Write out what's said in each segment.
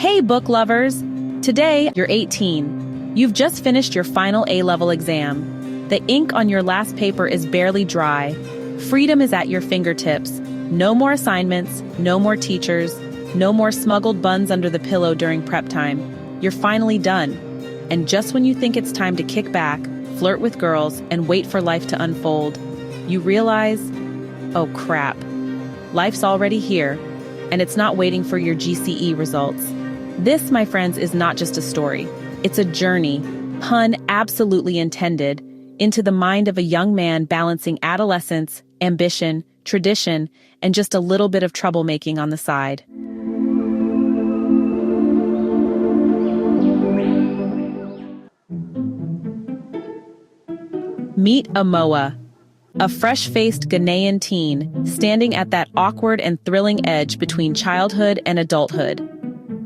Hey, book lovers! Today, you're 18. You've just finished your final A-level exam. The ink on your last paper is barely dry. Freedom is at your fingertips. No more assignments, no more teachers, no more smuggled buns under the pillow during prep time. You're finally done. And just when you think it's time to kick back, flirt with girls, and wait for life to unfold, you realize, oh crap, life's already here, and it's not waiting for your GCE results. This, my friends, is not just a story. It's a journey, pun absolutely intended, into the mind of a young man balancing adolescence, ambition, tradition, and just a little bit of troublemaking on the side. Meet Amoah, a fresh-faced Ghanaian teen standing at that awkward and thrilling edge between childhood and adulthood.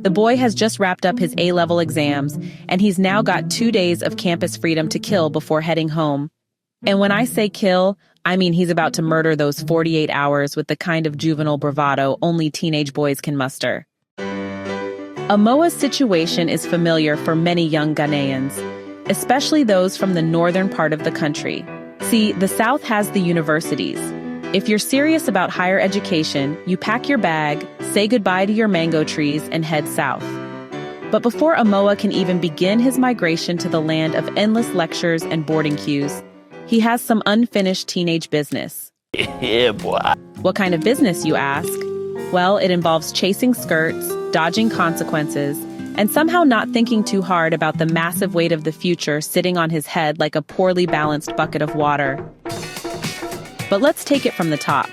The boy has just wrapped up his A-level exams, and he's now got 2 days of campus freedom to kill before heading home. And when I say kill, I mean he's about to murder those 48 hours with the kind of juvenile bravado only teenage boys can muster. Amoah's situation is familiar for many young Ghanaians, especially those from the northern part of the country. See, the South has the universities. If you're serious about higher education, you pack your bag, say goodbye to your mango trees, and head south. But before Amoah can even begin his migration to the land of endless lectures and boarding queues, he has some unfinished teenage business. Yeah, boy. What kind of business, you ask? Well, it involves chasing skirts, dodging consequences, and somehow not thinking too hard about the massive weight of the future sitting on his head like a poorly balanced bucket of water. But let's take it from the top.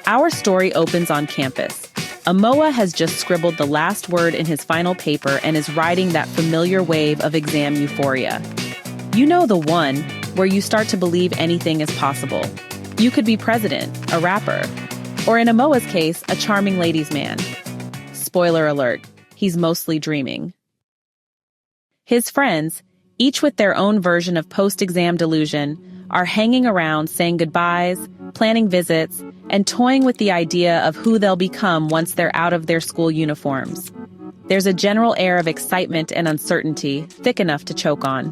Our story opens on campus. Amoah has just scribbled the last word in his final paper and is riding that familiar wave of exam euphoria. You know, the one where you start to believe anything is possible. You could be president, a rapper, or in Amoah's case, a charming ladies' man. Spoiler alert, he's mostly dreaming. His friends, each with their own version of post-exam delusion, are hanging around saying goodbyes, planning visits, and toying with the idea of who they'll become once they're out of their school uniforms. There's a general air of excitement and uncertainty, thick enough to choke on.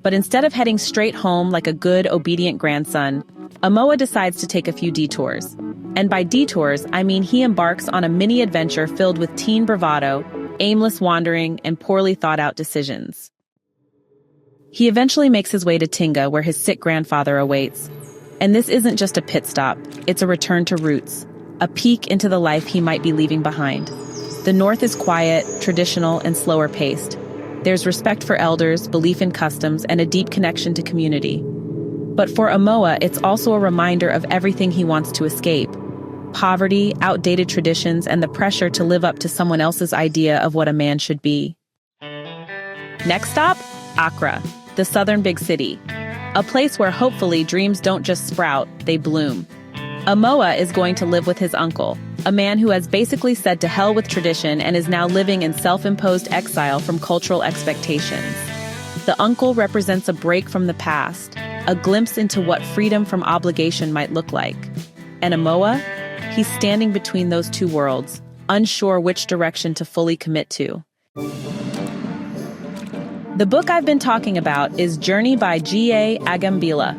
But instead of heading straight home like a good, obedient grandson, Amoah decides to take a few detours. And by detours, I mean he embarks on a mini-adventure filled with teen bravado, aimless wandering, and poorly thought-out decisions. He eventually makes his way to Tinga, where his sick grandfather awaits. And this isn't just a pit stop, it's a return to roots, a peek into the life he might be leaving behind. The North is quiet, traditional, and slower paced. There's respect for elders, belief in customs, and a deep connection to community. But for Amoah, it's also a reminder of everything he wants to escape. Poverty, outdated traditions, and the pressure to live up to someone else's idea of what a man should be. Next stop, Accra, the southern big city. A place where hopefully dreams don't just sprout, they bloom. Amoah is going to live with his uncle, a man who has basically said to hell with tradition and is now living in self-imposed exile from cultural expectations. The uncle represents a break from the past, a glimpse into what freedom from obligation might look like. And Amoah? He's standing between those two worlds, unsure which direction to fully commit to. The book I've been talking about is Journey by G.A. Agambila.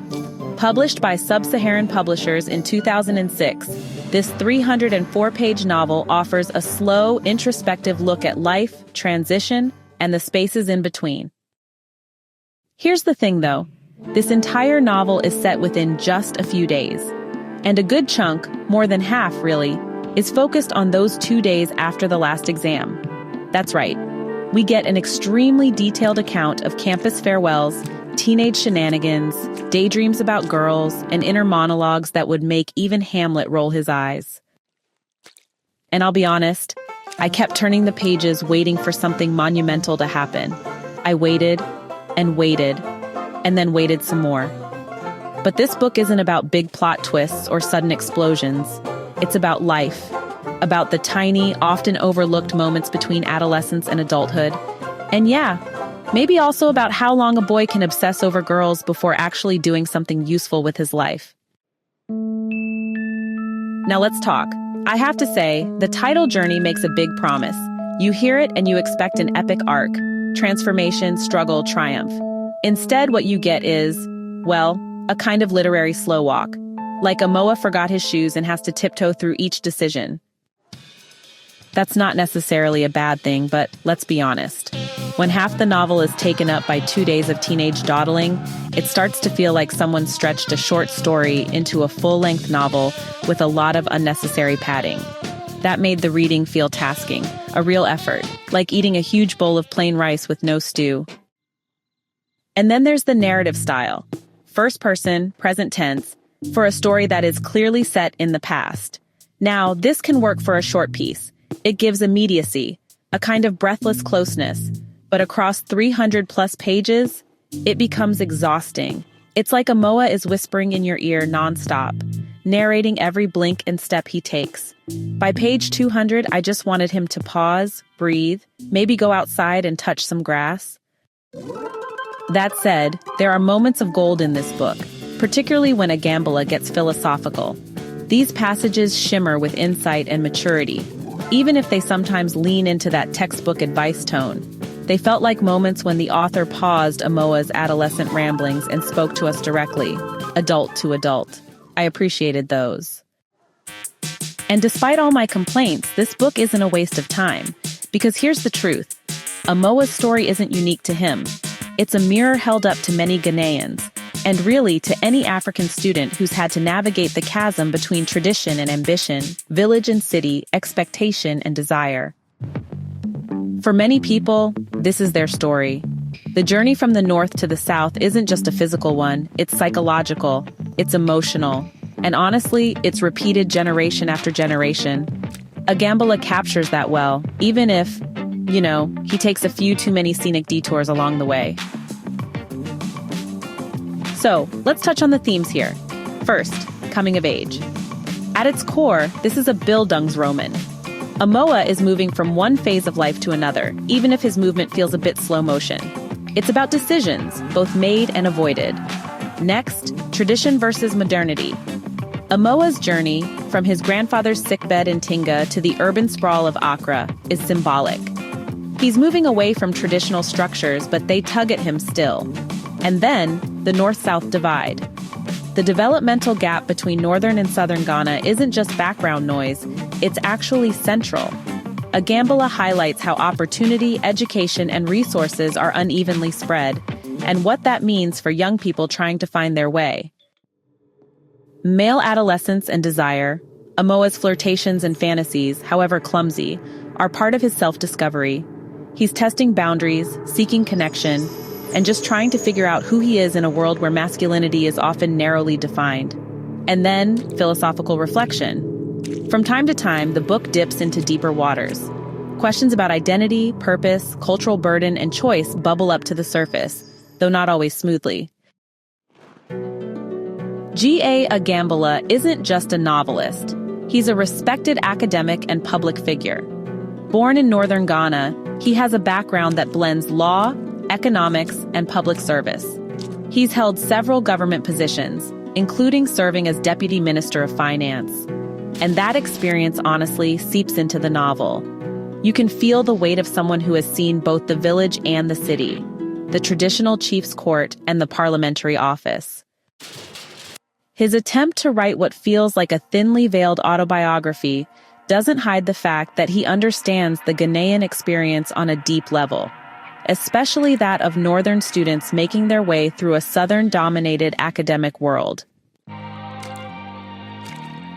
Published by Sub-Saharan publishers in 2006, this 304-page novel offers a slow, introspective look at life, transition, and the spaces in between. Here's the thing, though. This entire novel is set within just a few days. And a good chunk, more than half really, is focused on those 2 days after the last exam. That's right. We get an extremely detailed account of campus farewells, teenage shenanigans, daydreams about girls, and inner monologues that would make even Hamlet roll his eyes. And I'll be honest, I kept turning the pages waiting for something monumental to happen. I waited, and then waited some more. But this book isn't about big plot twists or sudden explosions. It's about life. About the tiny, often overlooked moments between adolescence and adulthood. And yeah, maybe also about how long a boy can obsess over girls before actually doing something useful with his life. Now let's talk. I have to say, the title Journey makes a big promise. You hear it and you expect an epic arc, transformation, struggle, triumph. Instead, what you get is, well, a kind of literary slow walk. Like Amoah forgot his shoes and has to tiptoe through each decision. That's not necessarily a bad thing, but let's be honest. When half the novel is taken up by 2 days of teenage dawdling, it starts to feel like someone stretched a short story into a full-length novel with a lot of unnecessary padding. That made the reading feel tasking, a real effort, like eating a huge bowl of plain rice with no stew. And then there's the narrative style. First person, present tense, for a story that is clearly set in the past. Now, this can work for a short piece. It gives immediacy, a kind of breathless closeness. But across 300-plus pages, it becomes exhausting. It's like Amoah is whispering in your ear nonstop, narrating every blink and step he takes. By page 200, I just wanted him to pause, breathe, maybe go outside and touch some grass. That said, there are moments of gold in this book, particularly when Agambila gets philosophical. These passages shimmer with insight and maturity, even if they sometimes lean into that textbook advice tone. They felt like moments when the author paused Amoah's adolescent ramblings and spoke to us directly, adult to adult. I appreciated those. And despite all my complaints, this book isn't a waste of time. Because here's the truth. Amoah's story isn't unique to him. It's a mirror held up to many Ghanaians, and really to any African student who's had to navigate the chasm between tradition and ambition, village and city, expectation and desire. For many people, this is their story. The journey from the north to the south isn't just a physical one, it's psychological, it's emotional, and honestly, it's repeated generation after generation. Agambila captures that well, even if, he takes a few too many scenic detours along the way. So, let's touch on the themes here. First, coming of age. At its core, this is a Bildungsroman. Amoah is moving from one phase of life to another, even if his movement feels a bit slow motion. It's about decisions, both made and avoided. Next, tradition versus modernity. Amoah's journey, from his grandfather's sickbed in Tinga to the urban sprawl of Accra, is symbolic. He's moving away from traditional structures, but they tug at him still. And then, the north-south divide. The developmental gap between northern and southern Ghana isn't just background noise, it's actually central. Agambila highlights how opportunity, education, and resources are unevenly spread, and what that means for young people trying to find their way. Male adolescence and desire, Amoah's flirtations and fantasies, however clumsy, are part of his self-discovery. He's testing boundaries, seeking connection, and just trying to figure out who he is in a world where masculinity is often narrowly defined. And then, philosophical reflection. From time to time, the book dips into deeper waters. Questions about identity, purpose, cultural burden, and choice bubble up to the surface, though not always smoothly. G.A. Agambila isn't just a novelist. He's a respected academic and public figure. Born in northern Ghana, he has a background that blends law, economics, and public service. He's held several government positions, including serving as Deputy Minister of Finance. And that experience honestly seeps into the novel. You can feel the weight of someone who has seen both the village and the city, the traditional chief's court and the parliamentary office. His attempt to write what feels like a thinly veiled autobiography doesn't hide the fact that he understands the Ghanaian experience on a deep level, especially that of northern students making their way through a southern-dominated academic world.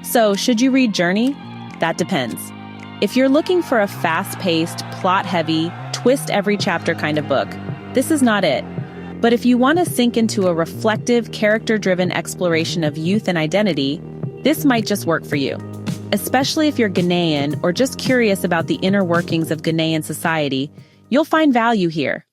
So, should you read Journey? That depends. If you're looking for a fast-paced, plot-heavy, twist-every-chapter kind of book, this is not it. But if you want to sink into a reflective, character-driven exploration of youth and identity, this might just work for you. Especially if you're Ghanaian or just curious about the inner workings of Ghanaian society, you'll find value here.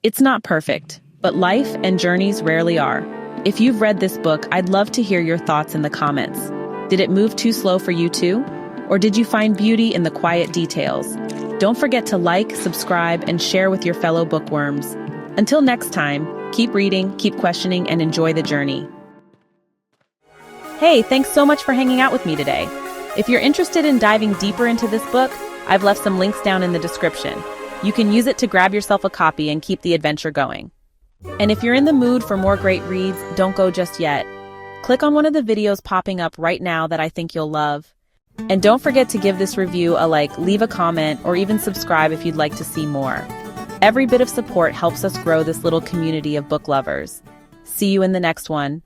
It's not perfect, but life and journeys rarely are. If you've read this book, I'd love to hear your thoughts in the comments. Did it move too slow for you too? Or did you find beauty in the quiet details? Don't forget to like, subscribe, and share with your fellow bookworms. Until next time, keep reading, keep questioning, and enjoy the journey. Hey, thanks so much for hanging out with me today. If you're interested in diving deeper into this book, I've left some links down in the description. You can use it to grab yourself a copy and keep the adventure going. And if you're in the mood for more great reads, don't go just yet. Click on one of the videos popping up right now that I think you'll love. And don't forget to give this review a like, leave a comment, or even subscribe if you'd like to see more. Every bit of support helps us grow this little community of book lovers. See you in the next one.